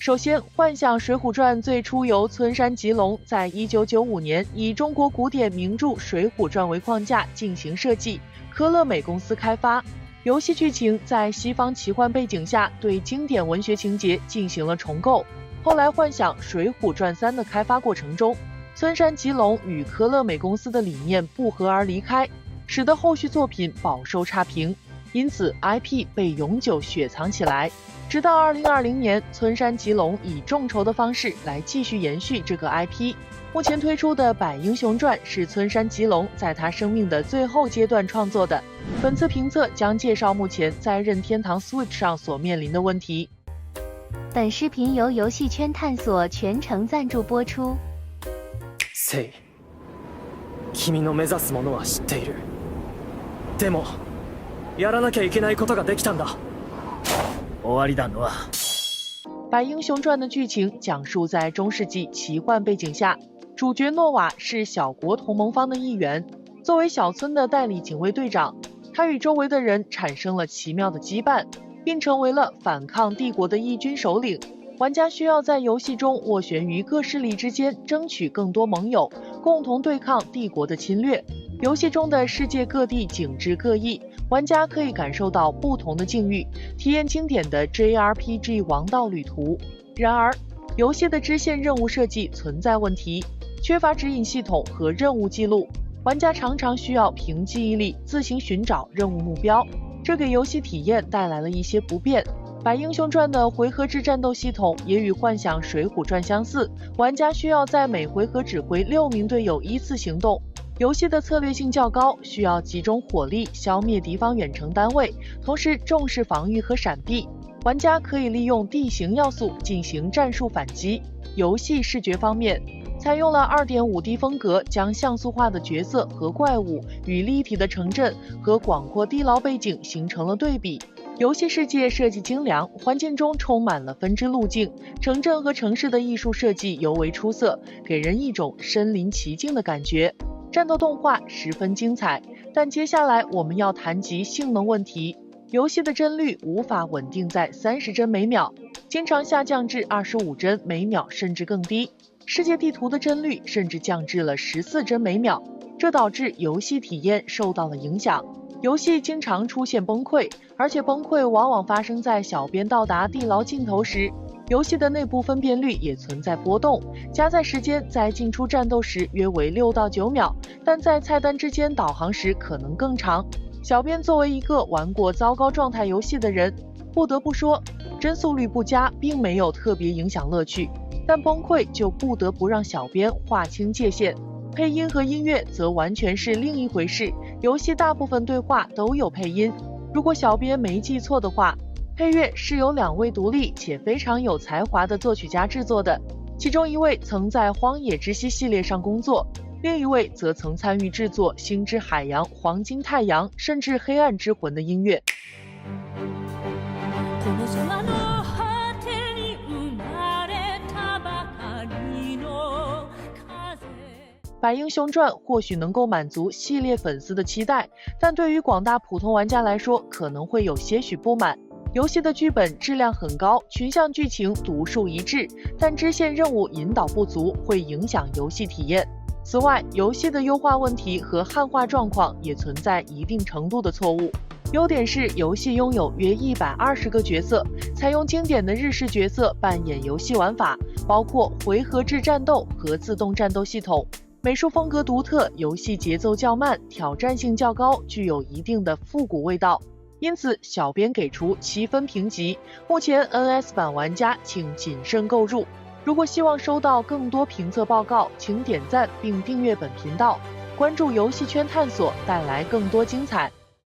首先，幻想水浒传最初由村山吉隆在1995年以中国古典名著《水浒传》为框架进行设计，科乐美公司开发。游戏剧情在西方奇幻背景下对经典文学情节进行了重构。后来，幻想《水浒传3》的开发过程中，村山吉隆与科乐美公司的理念不合而离开，使得后续作品饱受差评，因此 IP 被永久雪藏起来。直到2020年，村山吉隆以众筹的方式来继续延续这个 IP。目前推出的《百英雄传》是村山吉隆在他生命的最后阶段创作的。本次评测将介绍目前在任天堂 Switch 上所面临的问题。本视频由游戏圈探索全程赞助播出。セイ、君の目指すものは知っている。でも、やらなきゃいけないことができたんだ。終わりだノア。《百英雄传》的剧情讲述在中世纪奇幻背景下，主角诺瓦是小国同盟方的一员。作为小村的代理警卫队长，他与周围的人产生了奇妙的羁绊，并成为了反抗帝国的义军首领。玩家需要在游戏中斡旋于各势力之间，争取更多盟友，共同对抗帝国的侵略。游戏中的世界各地景致各异，玩家可以感受到不同的境遇，体验经典的 JRPG 王道旅途。然而，游戏的支线任务设计存在问题，缺乏指引系统和任务记录，玩家常常需要凭记忆力自行寻找任务目标，这给游戏体验带来了一些不便。《百英雄传》的回合制战斗系统也与幻想水浒传相似，玩家需要在每回合指挥6名队友依次行动。游戏的策略性较高，需要集中火力消灭敌方远程单位，同时重视防御和闪避。玩家可以利用地形要素进行战术反击。游戏视觉方面，采用了 2.5D 风格，将像素化的角色和怪物与立体的城镇和广阔地牢背景形成了对比。游戏世界设计精良，环境中充满了分支路径，城镇和城市的艺术设计尤为出色，给人一种身临其境的感觉。战斗动画十分精彩，但接下来我们要谈及性能问题。游戏的帧率无法稳定在30帧每秒，经常下降至25帧每秒甚至更低。世界地图的帧率甚至降至了14帧每秒，这导致游戏体验受到了影响。游戏经常出现崩溃，而且崩溃往往发生在小编到达地牢尽头时。游戏的内部分辨率也存在波动，加载时间在进出战斗时约为6到9秒，但在菜单之间导航时可能更长。小编作为一个玩过糟糕状态游戏的人，不得不说，帧速率不佳并没有特别影响乐趣，但崩溃就不得不让小编划清界限。配音和音乐则完全是另一回事，游戏大部分对话都有配音。如果小编没记错的话，配乐是由2位独立且非常有才华的作曲家制作的，其中一位曾在《荒野之息》系列上工作，另一位则曾参与制作《星之海洋》《黄金太阳》甚至《黑暗之魂》的音乐。《百英雄传》或许能够满足系列粉丝的期待，但对于广大普通玩家来说可能会有些许不满。游戏的剧本质量很高，群像剧情独树一帜，但支线任务引导不足，会影响游戏体验。此外，游戏的优化问题和汉化状况也存在一定程度的错误。优点是游戏拥有约120个角色，采用经典的日式角色扮演游戏玩法，包括回合制战斗和自动战斗系统。美术风格独特，游戏节奏较慢，挑战性较高，具有一定的复古味道。因此，小编给出7分评级。目前 NS 版玩家请谨慎购入。如果希望收到更多评测报告，请点赞并订阅本频道，关注游戏圈探索，带来更多精彩。